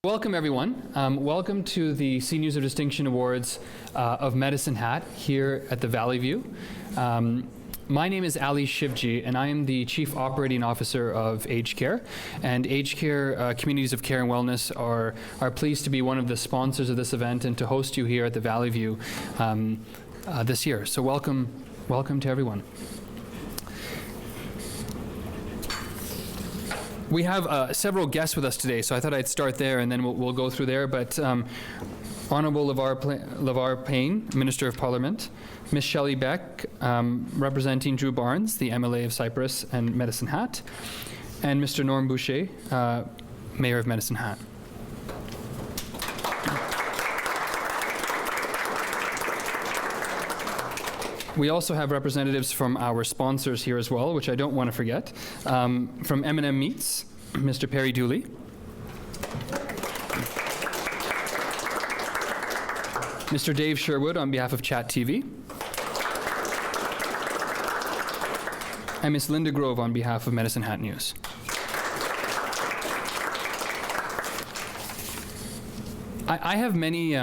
Welcome, everyone. Welcome to the Seniors of Distinction Awards of Medicine Hat here at the Valley View. My name is Ali Shivji, and I am the Chief Operating Officer of Aged Care. And Aged Care Communities of Care and Wellness are pleased to be one of the sponsors of this event and to host you here at the Valley View this year. So welcome to everyone. We have several guests with us today, so I thought I'd start there and then we'll go through there. But Honourable LeVar Payne, Minister of Parliament, Ms. Shelley Beck, representing Drew Barnes, the MLA of Cypress and Medicine Hat, and Mr. Norm Boucher, Mayor of Medicine Hat. We also have representatives from our sponsors here as well, which I don't want to forget. From M&M Meats, Mr. Perry Dooley. Mr. Dave Sherwood on behalf of Chat TV. And Ms. Linda Grove on behalf of Medicine Hat News. I have many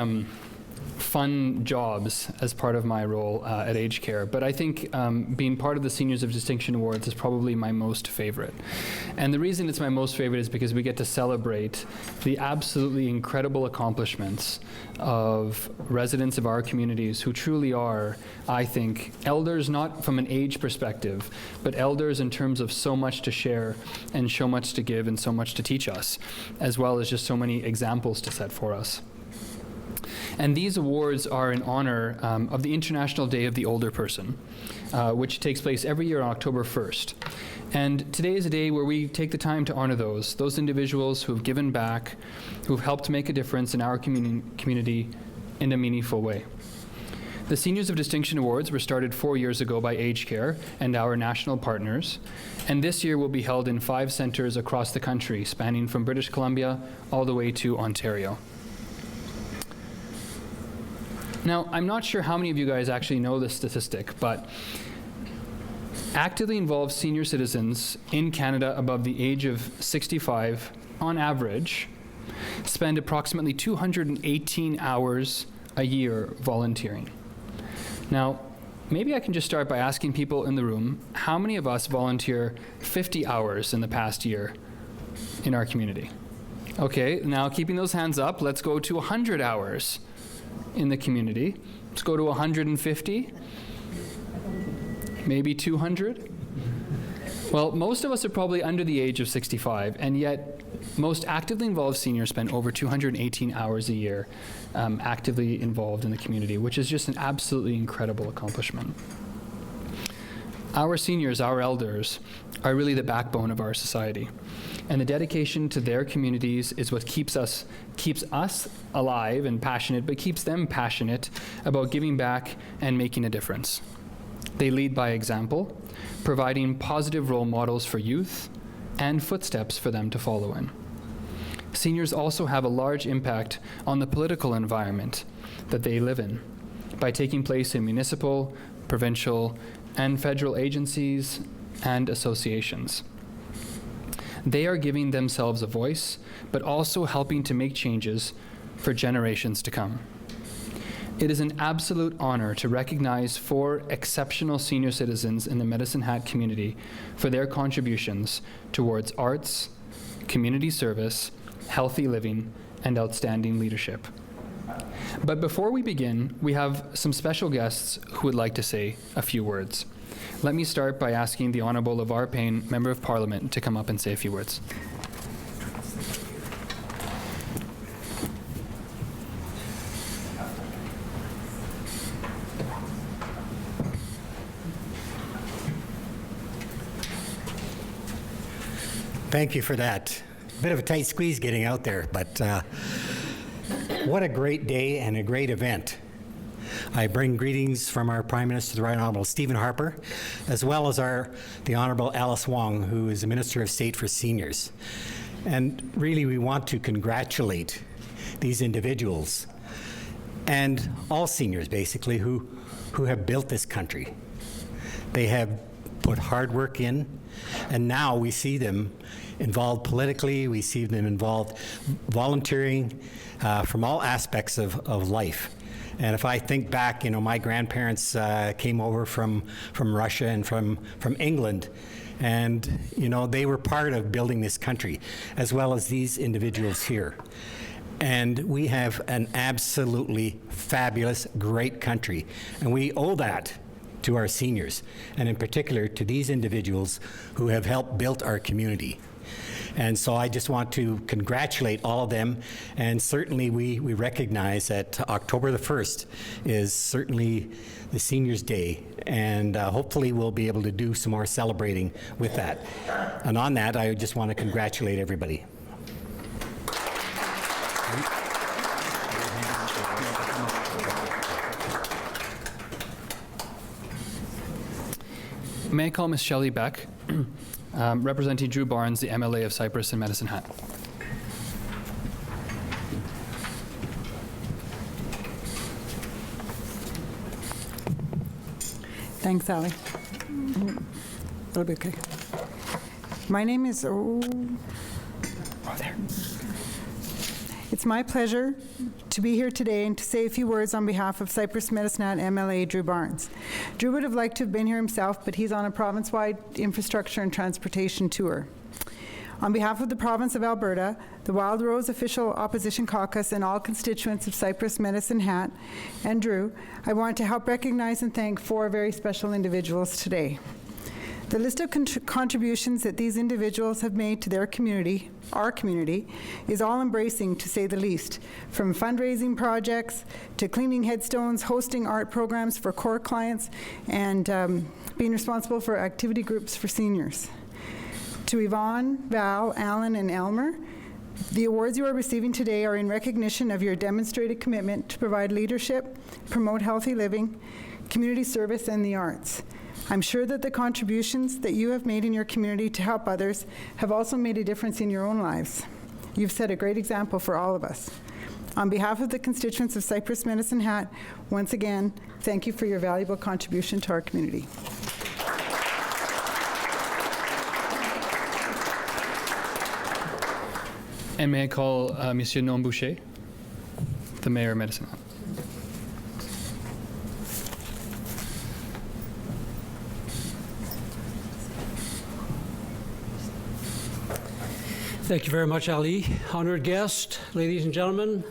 fun jobs as part of my role at Aged Care, but I think being part of the Seniors of Distinction Awards is probably my most favorite. And the reason it's my most favorite is because we get to celebrate the absolutely incredible accomplishments of residents of our communities who truly are, I think, elders not from an age perspective, but elders in terms of so much to share and so much to give and so much to teach us, as well as just so many examples to set for us. And these awards are in honor of the International Day of the Older Person, which takes place every year on October 1st. And today is a day where we take the time to honor those individuals who've given back, who've helped make a difference in our community in a meaningful way. The Seniors of Distinction Awards were started 4 years ago by Aged Care and our national partners, and this year will be held in 5 centres across the country, spanning from British Columbia all the way to Ontario. Now, I'm not sure how many of you guys actually know this statistic, but actively involved senior citizens in Canada above the age of 65, on average, spend approximately 218 hours a year volunteering. Now, maybe I can just start by asking people in the room, how many of us volunteer 50 hours in the past year in our community? Okay, now keeping those hands up, let's go to 100 hours in the community. Let's go to 150, maybe 200. Well, most of us are probably under the age of 65, and yet most actively involved seniors spend over 218 hours a year actively involved in the community, which is just an absolutely incredible accomplishment. Our seniors, our elders, are really the backbone of our society. And the dedication to their communities is what keeps us alive and passionate, but keeps them passionate about giving back and making a difference. They lead by example, providing positive role models for youth and footsteps for them to follow in. Seniors also have a large impact on the political environment that they live in by taking place in municipal, provincial, and federal agencies and associations. They are giving themselves a voice, but also helping to make changes for generations to come. It is an absolute honor to recognize 4 exceptional senior citizens in the Medicine Hat community for their contributions towards arts, community service, healthy living, and outstanding leadership. But before we begin, we have some special guests who would like to say a few words. Let me start by asking the Honourable LeVar Payne, Member of Parliament, to come up and say a few words. Thank you for that. Bit of a tight squeeze getting out there, but what a great day and a great event. I bring greetings from our Prime Minister, the Right Honourable Stephen Harper, as well as the Honourable Alice Wong, who is the Minister of State for Seniors. And really, we want to congratulate these individuals and all seniors, basically, who have built this country. They have put hard work in, and now we see them involved politically, we see them involved volunteering from all aspects of life. And if I think back, my grandparents came over from Russia and from England, and they were part of building this country, as well as these individuals here. And we have an absolutely fabulous, great country, and we owe that to our seniors, and in particular to these individuals who have helped build our community. And so I just want to congratulate all of them, and certainly we recognize that October the 1st is certainly the Seniors' Day, and hopefully we'll be able to do some more celebrating with that. And on that, I just want to congratulate everybody. May I call Ms. Shelley Beck, representing Drew Barnes, the MLA of Cypress and Medicine Hat. Thanks, Sally. That'll be okay. My name is, there. It's my pleasure to be here today and to say a few words on behalf of Cypress Medicine Hat MLA Drew Barnes. Drew would have liked to have been here himself, but he's on a province-wide infrastructure and transportation tour. On behalf of the province of Alberta, the Wild Rose Official Opposition Caucus, and all constituents of Cypress Medicine Hat and Drew, I want to help recognize and thank 4 very special individuals today. The list of contributions that these individuals have made to their community, our community, is all-embracing, to say the least, from fundraising projects to cleaning headstones, hosting art programs for core clients, and being responsible for activity groups for seniors. To Yvonne, Val, Alan, and Elmer, the awards you are receiving today are in recognition of your demonstrated commitment to provide leadership, promote healthy living, community service, and the arts. I'm sure that the contributions that you have made in your community to help others have also made a difference in your own lives. You've set a great example for all of us. On behalf of the constituents of Cypress Medicine Hat, once again, thank you for your valuable contribution to our community. And may I call Monsieur Non Boucher, the Mayor of Medicine Hat. Thank you very much, Ali. Honored guest, ladies and gentlemen,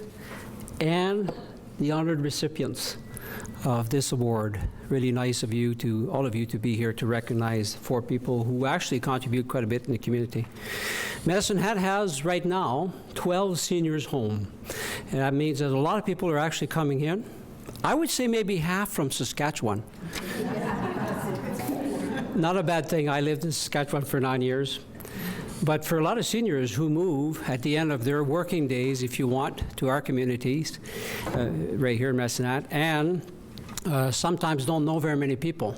and the honored recipients of this award. Really nice of you, all of you, to be here to recognize 4 people who actually contribute quite a bit in the community. Medicine Hat has, right now, 12 seniors home. And that means that a lot of people are actually coming in. I would say maybe half from Saskatchewan. Not a bad thing. I lived in Saskatchewan for 9 years. But for a lot of seniors who move at the end of their working days, if you want, to our communities, right here in Medicine Hat, and sometimes don't know very many people.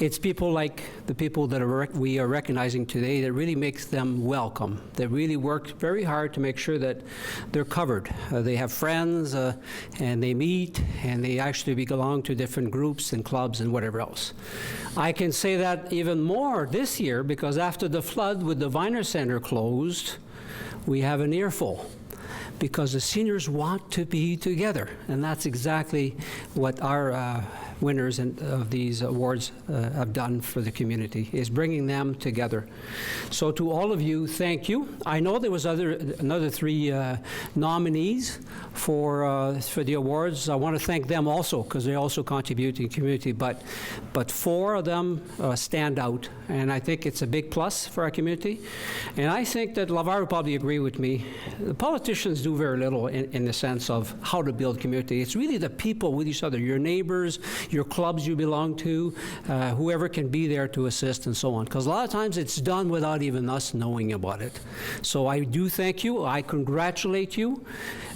It's people like the people that we are recognizing today that really makes them welcome, that really work very hard to make sure that they're covered. They have friends, and they meet, and they actually belong to different groups and clubs and whatever else. I can say that even more this year, because after the flood with the Viner Center closed, we have an earful, because the seniors want to be together. And that's exactly what our winners of these awards have done for the community, is bringing them together. So to all of you, thank you. I know there was another 3 nominees for the awards. I want to thank them also, because they also contribute to the community, but 4 of them stand out, and I think it's a big plus for our community. And I think that Lavar would probably agree with me. The politicians do very little in the sense of how to build community. It's really the people with each other, your neighbors, your clubs you belong to, whoever can be there to assist and so on. Because a lot of times it's done without even us knowing about it. So I do thank you. I congratulate you.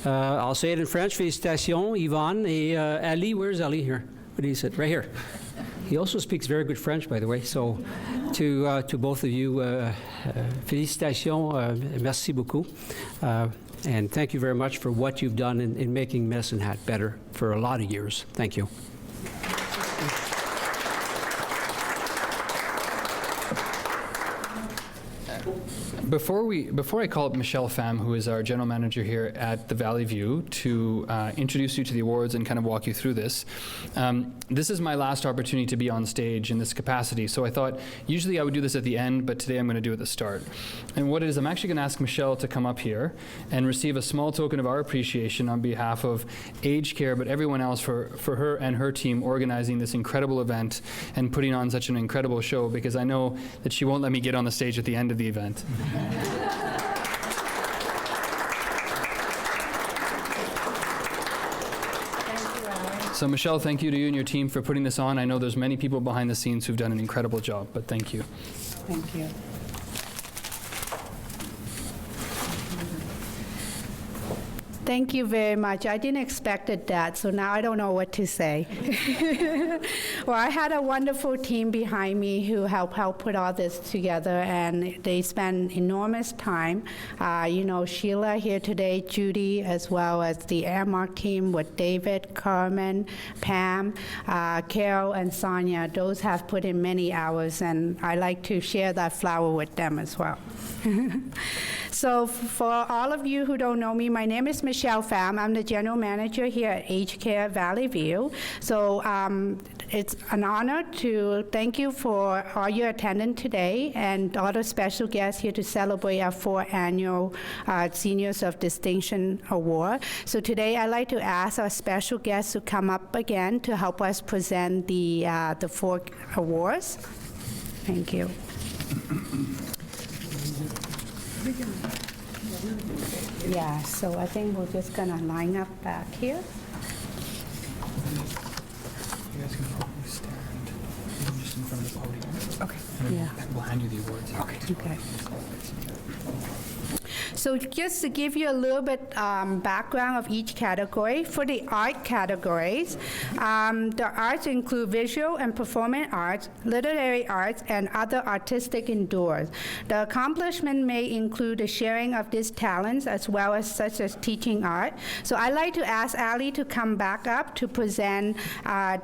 I'll say it in French. Félicitations, Yvonne et Ali. Where's Ali here? Where do you sit? Right here. He also speaks very good French, by the way. So to both of you, félicitations, merci beaucoup. And thank you very much for what you've done in making Medicine Hat better for a lot of years. Thank you. Before I call up Michelle Pham, who is our general manager here at the Valley View, to introduce you to the awards and kind of walk you through this, this is my last opportunity to be on stage in this capacity. So I thought usually I would do this at the end, but today I'm going to do it at the start. And what it is, I'm actually going to ask Michelle to come up here and receive a small token of our appreciation on behalf of Aged Care, but everyone else for her and her team organizing this incredible event and putting on such an incredible show, because I know that she won't let me get on the stage at the end of the event. So Michelle, thank you to you and your team for putting this on. I know there's many people behind the scenes who've done an incredible job, but thank you. Thank you. Thank you very much. I didn't expect that, so now I don't know what to say. Well, I had a wonderful team behind me who helped put all this together, and they spent enormous time. Sheila here today, Judy, as well as the Airmark team with David, Carmen, Pam, Carol, and Sonia. Those have put in many hours, and I like to share that flower with them as well. So for all of you who don't know me, my name is Michelle Pham. I'm the general manager here at Aged Care Valley View. So it's an honor to thank you for all your attendance today and all the special guests here to celebrate our 4th annual Seniors of Distinction Award. So today I'd like to ask our special guests to come up again to help us present the 4 awards. Thank you. Yeah, so I think we're just gonna line up back here. You guys can probably stand just in front of the podium. Okay. And Yeah. we'll hand you the awards. Okay. So just to give you a little bit background of each category, for the art categories, the arts include visual and performing arts, literary arts, and other artistic endeavors. The accomplishment may include the sharing of these talents as well as such as teaching art. So I'd like to ask Ali to come back up to present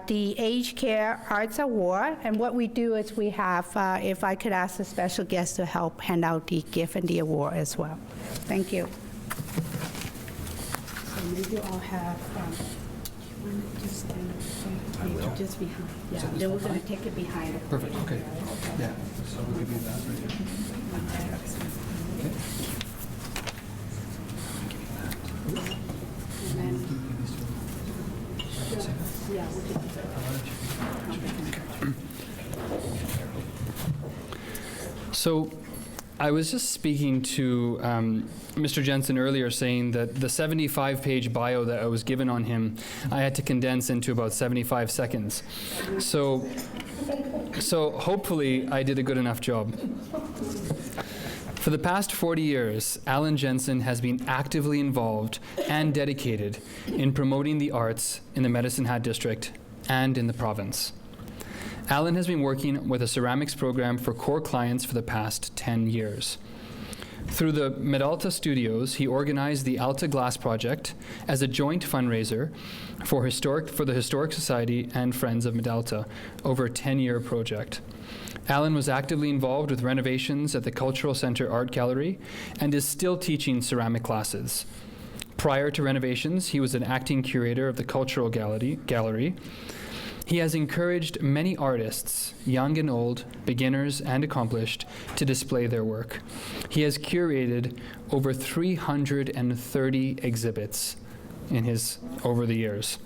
the Aged Care Arts Award. And what we do is we have, if I could ask the special guest to help hand out the gift and the award as well. Thank you. So maybe I'll have, you want to just stand maybe just behind? Yeah, then we're going to take it behind. Perfect, okay. Yeah, so we'll give you that right here. Okay. And then, yeah, we'll do So I was just speaking to Mr. Jensen earlier, saying that the 75-page bio that I was given on him, I had to condense into about 75 seconds. So hopefully I did a good enough job. For the past 40 years, Alan Jensen has been actively involved and dedicated in promoting the arts in the Medicine Hat District and in the province. Alan has been working with a ceramics program for core clients for the past 10 years. Through the Medalta Studios, he organized the Alta Glass Project as a joint fundraiser for the Historic Society and Friends of Medalta over a 10-year project. Alan was actively involved with renovations at the Cultural Center Art Gallery and is still teaching ceramic classes. Prior to renovations, he was an acting curator of the Cultural Gallery. He has encouraged many artists, young and old, beginners and accomplished, to display their work. He has curated over 330 exhibits over the years.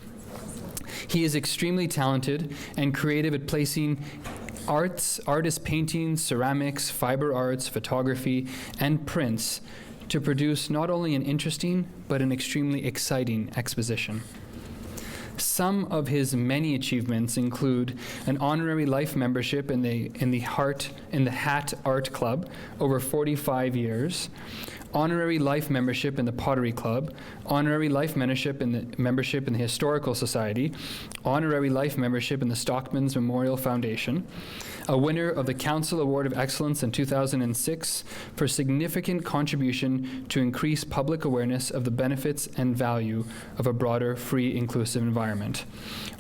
He is extremely talented and creative at placing artist paintings, ceramics, fiber arts, photography, and prints to produce not only an interesting, but an extremely exciting exposition. Some of his many achievements include an honorary life membership in the Hat Art Club over 45 years, honorary life membership in the Pottery Club, honorary life membership in the Historical Society, honorary life membership in the Stockman's Memorial Foundation, a winner of the Council Award of Excellence in 2006 for significant contribution to increase public awareness of the benefits and value of a broader, free, inclusive environment.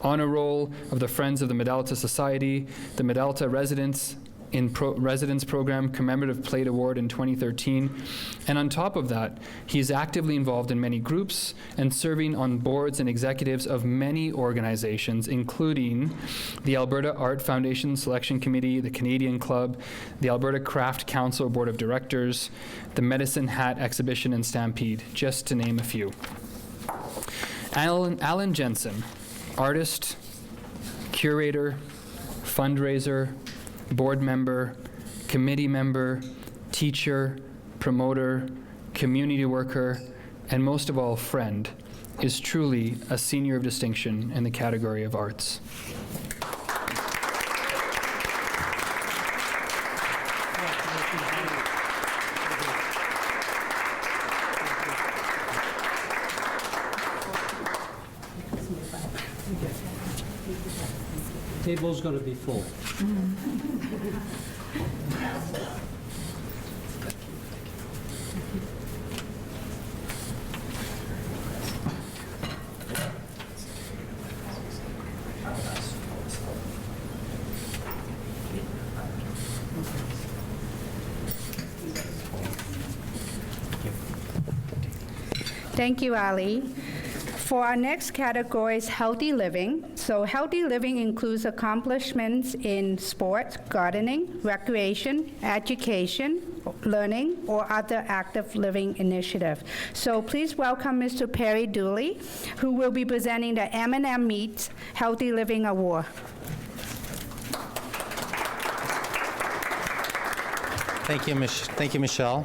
Honor Roll of the Friends of the Medalta Society, the Medalta Residence in Residence Program Commemorative Plate Award in 2013. And on top of that, he's actively involved in many groups and serving on boards and executives of many organizations, including the Alberta Art Foundation Selection Committee, the Canadian Club, the Alberta Craft Council Board of Directors, the Medicine Hat Exhibition and Stampede, just to name a few. Alan Jensen, artist, curator, fundraiser, board member, committee member, teacher, promoter, community worker, and most of all, friend, is truly a senior of distinction in the category of arts. Table's going to be full. Thank you, Ali. For our next category is healthy living. So healthy living includes accomplishments in sports, gardening, recreation, education, learning, or other active living initiative. So please welcome Mr. Perry Dooley, who will be presenting the M&M Meats Healthy Living Award. Thank you, Michelle.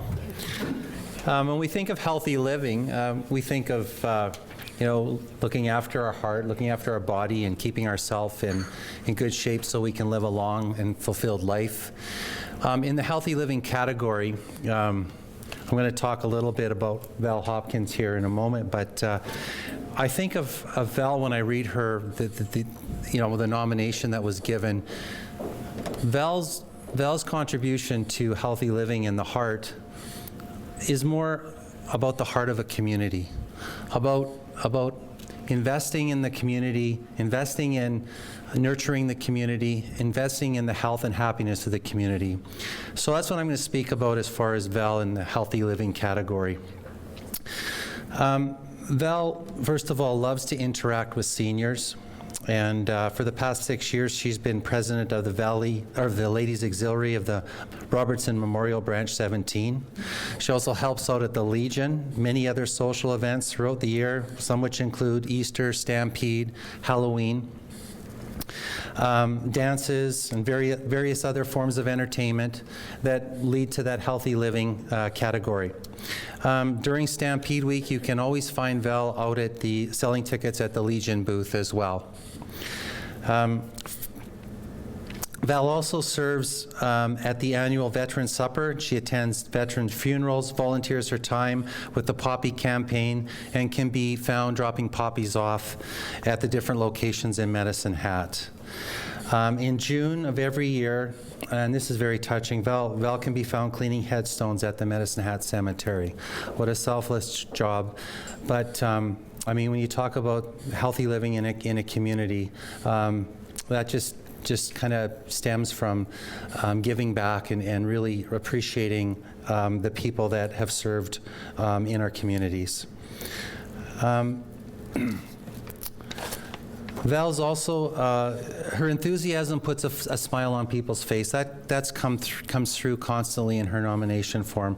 When we think of healthy living, we think of looking after our heart, looking after our body, and keeping ourselves in good shape so we can live a long and fulfilled life. In the healthy living category, I'm going to talk a little bit about Val Hopkins here in a moment, but I think of Val when I read her, the nomination that was given. Val's contribution to healthy living in the heart is more about the heart of a community, about investing in the community, investing in nurturing the community, investing in the health and happiness of the community. So that's what I'm going to speak about as far as Val in the healthy living category. Val, first of all, loves to interact with seniors. And for the past 6 years, she's been president of the Ladies Auxiliary of the Robertson Memorial Branch 17. She also helps out at the Legion, many other social events throughout the year, some which include Easter, Stampede, Halloween, dances, and various other forms of entertainment that lead to that healthy living category. During Stampede Week, you can always find Val out at the selling tickets at the Legion booth as well. Val also serves at the annual Veteran Supper. She attends veteran funerals, volunteers her time with the Poppy campaign, and can be found dropping poppies off at the different locations in Medicine Hat. In June of every year, and this is very touching, Val can be found cleaning headstones at the Medicine Hat Cemetery. What a selfless job. But when you talk about healthy living in a community, that just kind of stems from giving back and really appreciating the people that have served in our communities. Val's also, her enthusiasm puts a smile on people's face. That's comes through constantly in her nomination form.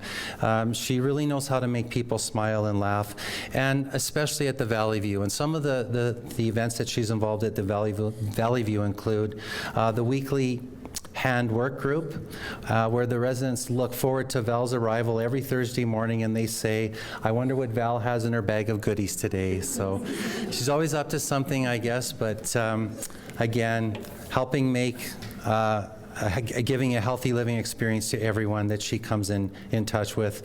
She really knows how to make people smile and laugh, and especially at the Valley View. And some of the events that she's involved at the Valley View include the weekly hand work group, where the residents look forward to Val's arrival every Thursday morning, and they say, I wonder what Val has in her bag of goodies today. So she's always up to something, I guess, but again, helping make giving a healthy living experience to everyone that she comes in touch with.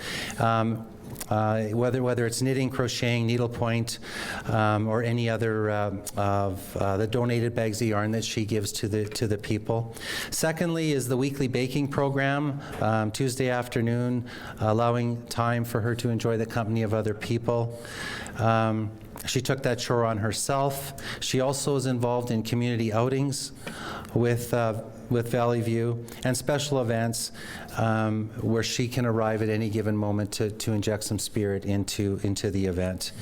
Whether it's knitting, crocheting, needlepoint, or any other of the donated bags of yarn that she gives to the people. Secondly is the weekly baking program, Tuesday afternoon, allowing time for her to enjoy the company of other people. She took that chore on herself. She also is involved in community outings with Valley View and special events where she can arrive at any given moment to inject some spirit into the event.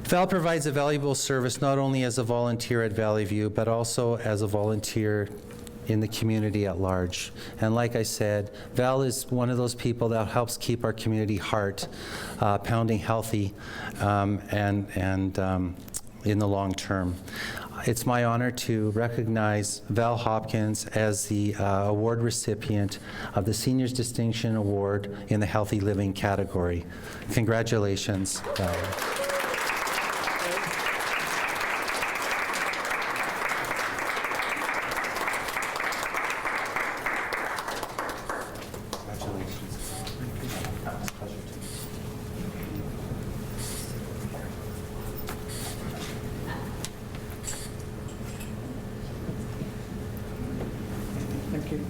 Val provides a valuable service not only as a volunteer at Valley View, but also as a volunteer in the community at large. And like I said, Val is one of those people that helps keep our community heart pounding healthy and in the long term. It's my honor to recognize Val Hopkins as the award recipient of the Seniors Distinction Award in the Healthy Living category. Congratulations, Val. Thank you.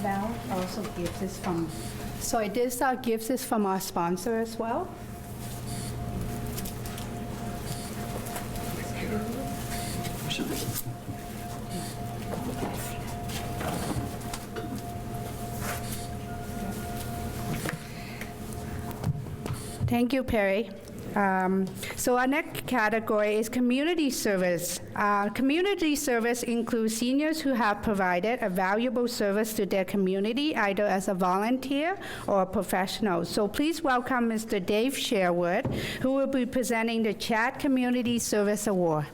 Val also gives this from, so this gives this from our sponsor as well. Thank you, Perry. So our next category is community service. Community service includes seniors who have provided a valuable service to their community, either as a volunteer or a professional. So please welcome Mr. Dave Sherwood, who will be presenting the Chat Community Service Award.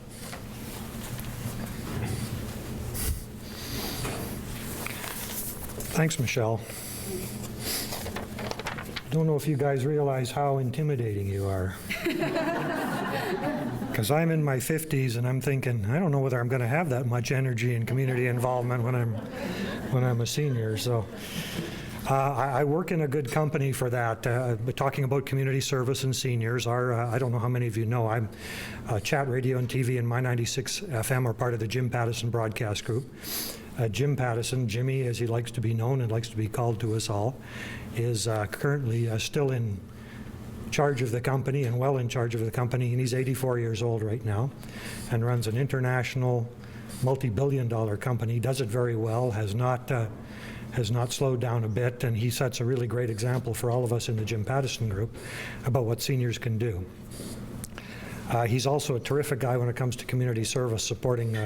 Thanks, Michelle. Don't know if you guys realize how intimidating you are. Because I'm in my 50s and I'm thinking, I don't know whether I'm going to have that much energy and community involvement when I'm a senior. So I work in a good company for that. But talking about community service and seniors, I don't know how many of you know, I'm Chat Radio and TV and My 96 FM are part of the Jim Pattison Broadcast Group. Jim Pattison, Jimmy as he likes to be known and likes to be called to us all, is currently still in charge of the company and well in charge of the company, and he's 84 years old right now and runs an international multi-billion-dollar company, does it very well, has not slowed down a bit, and he sets a really great example for all of us in the Jim Pattison Group about what seniors can do. He's also a terrific guy when it comes to community service, supporting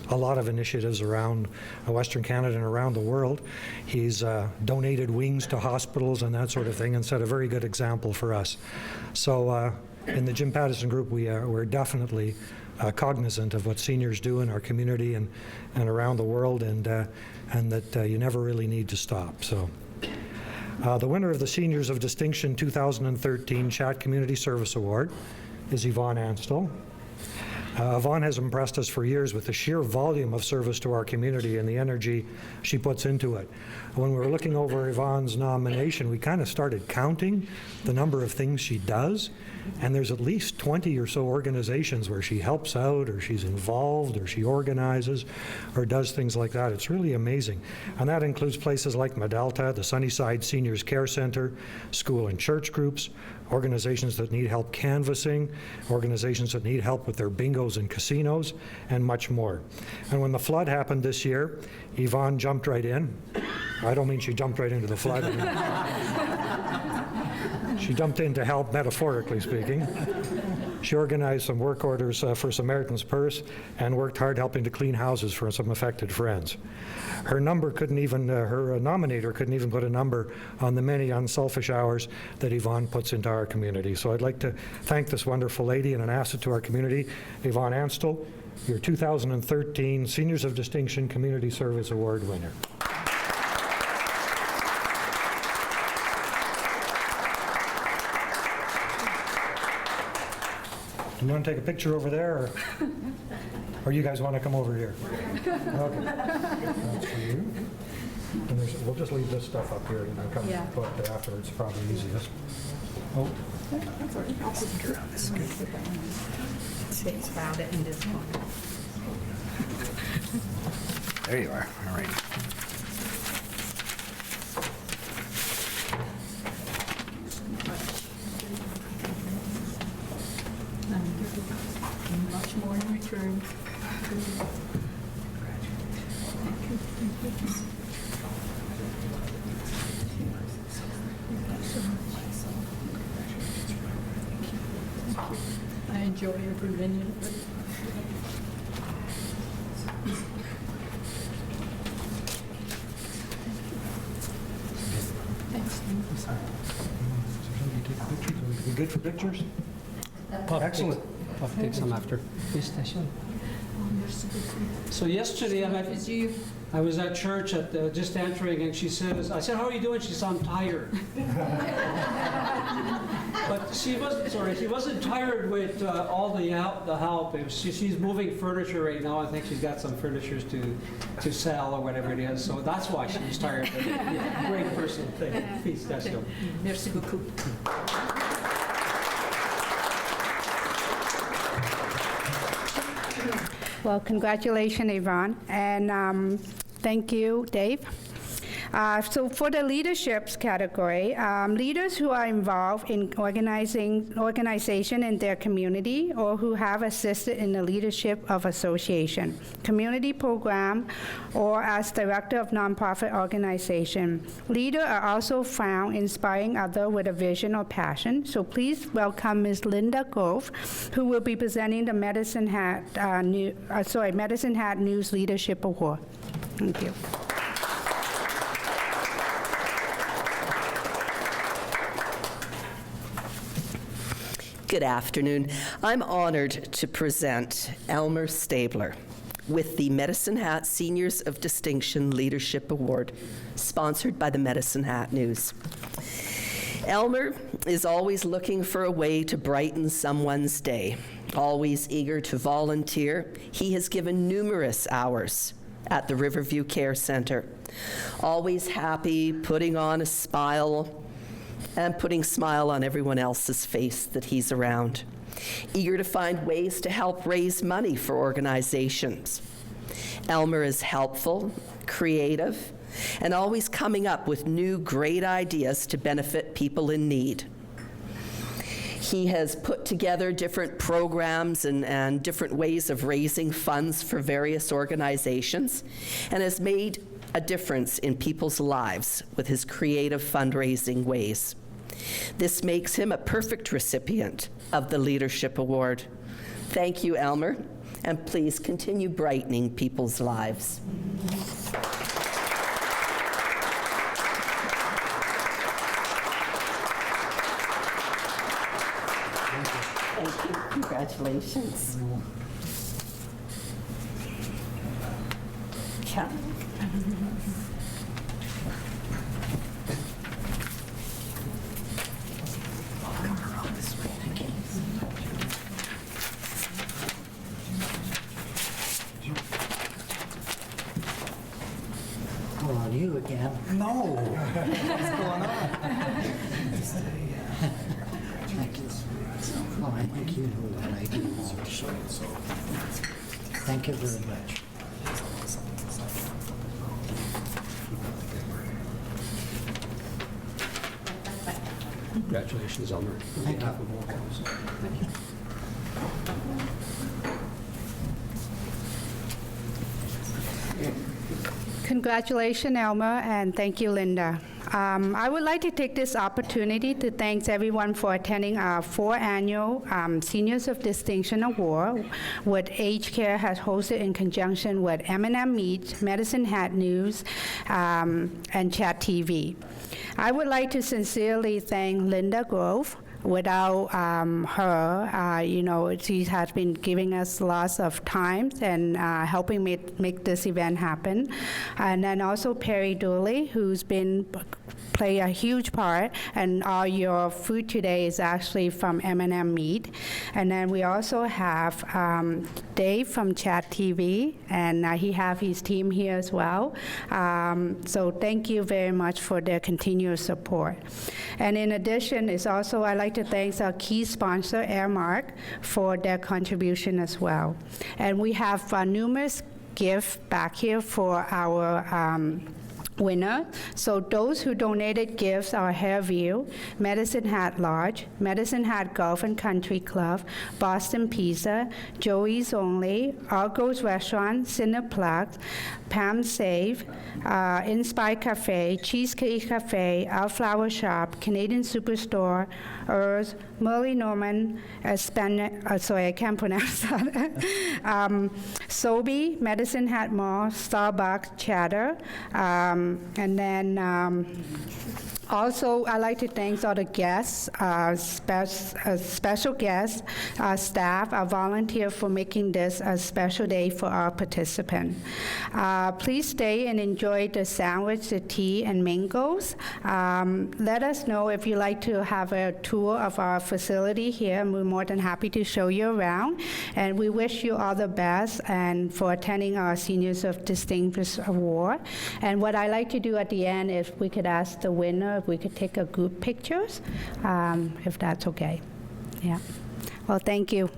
a lot of initiatives around Western Canada and around the world. He's donated wings to hospitals and that sort of thing and set a very good example for us. So in the Jim Pattison Group, we're definitely cognizant of what seniors do in our community and around the world, and that you never really need to stop. So the winner of the Seniors of Distinction 2013 Chat Community Service Award is Yvonne Anstel. Yvonne has impressed us for years with the sheer volume of service to our community and the energy she puts into it. When we were looking over Yvonne's nomination, we kind of started counting the number of things she does, and there's at least 20 or so organizations where she helps out, or she's involved, or she organizes, or does things like that. It's really amazing. And that includes places like Medalta, the Sunnyside Seniors Care Center, school and church groups, organizations that need help canvassing, organizations that need help with their bingos and casinos, and much more. And when the flood happened this year, Yvonne jumped right in. I don't mean she jumped right into the flood. She jumped in to help, metaphorically speaking. She organized some work orders for Samaritan's Purse and worked hard helping to clean houses for some affected friends. Her nominator couldn't even put a number on the many unselfish hours that Yvonne puts into our community. So I'd like to thank this wonderful lady and an asset to our community, Yvonne Anstel, your 2013 Seniors of Distinction Community Service Award winner. You want to take a picture over there, or you guys want to come over here? Okay. That's for you. And we'll just leave this stuff up here and then come collect it afterwards, probably easiest. Oh. There you are. All right. Much more in return. I enjoy every minute of it. Thanks. We good for pictures? Excellent. I'll take some after. So yesterday I was at church at just entering, and she says, I said, "How are you doing?" She said, "I'm tired." But she wasn't tired with all the help. It was, she's moving furniture right now. I think she's got some furniture to sell or whatever it is. So that's why she was tired. But, yeah, great person. Félicitations. Merci beaucoup. Well, congratulations, Yvonne, and thank you, Dave. So for the leaderships category, leaders who are involved in organization in their community or who have assisted in the leadership of association, community program, or as director of nonprofit organization. Leaders are also found inspiring others with a vision or passion. So please welcome Ms. Linda Grove, who will be presenting the Medicine Hat News Leadership Award. Thank you. Good afternoon. I'm honored to present Elmer Stabler with the Medicine Hat Seniors of Distinction Leadership Award, sponsored by the Medicine Hat News. Elmer is always looking for a way to brighten someone's day, always eager to volunteer. He has given numerous hours at the Riverview Care Center, always happy, putting on a smile, and putting smile on everyone else's face that he's around. Eager to find ways to help raise money for organizations. Elmer is helpful, creative, and always coming up with new great ideas to benefit people in need. He has put together different programs and different ways of raising funds for various organizations, and has made a difference in people's lives with his creative fundraising ways. This makes him a perfect recipient of the Leadership Award. Thank you, Elmer, and please continue brightening people's lives. Thank you. Congratulations. Yeah. You again. No. What's going on? Well, I think you know what I do also. Thank you very much. Congratulations, Elmer. Thank you. Thank you. Congratulations, Elmer, and thank you, Linda. I would like to take this opportunity to thank everyone for attending our 4th annual Seniors of Distinction Award, what Aged Care has hosted in conjunction with M&M Meets, Medicine Hat News, and Chat TV. I would like to sincerely thank Linda Grove. Without her, she has been giving us lots of time and helping make this event happen. And then also Perry Dooley, who's been play a huge part, and all your food today is actually from M&M Meat. And then we also have Dave from Chat TV, and he have his team here as well. So thank you very much for their continuous support. And in addition, is also I'd like to thank our key sponsor, Airmark, for their contribution as well. And we have numerous gifts back here for our winner. So those who donated gifts are Hairview, Medicine Hat Lodge, Medicine Hat Golf and Country Club, Boston Pizza, Joey's Only, Argos Restaurant, Cineplex, Pam Save, Inspire Cafe, Cheesecake Cafe, Our Flower Shop, Canadian Superstore, Earls, Merle Norman, sorry, I can't pronounce that. Sobe, Medicine Hat Mall, Starbucks, Chatter, and then also, I'd like to thank all the guests, special guests, our staff, our volunteers for making this a special day for our participants. Please stay and enjoy the sandwich, the tea, and mangoes. Let us know if you'd like to have a tour of our facility here, and we're more than happy to show you around. And we wish you all the best and for attending our Seniors of Distinction Award. And what I like to do at the end is we could ask the winner if we could take a group pictures, if that's okay. Yeah. Well, thank you.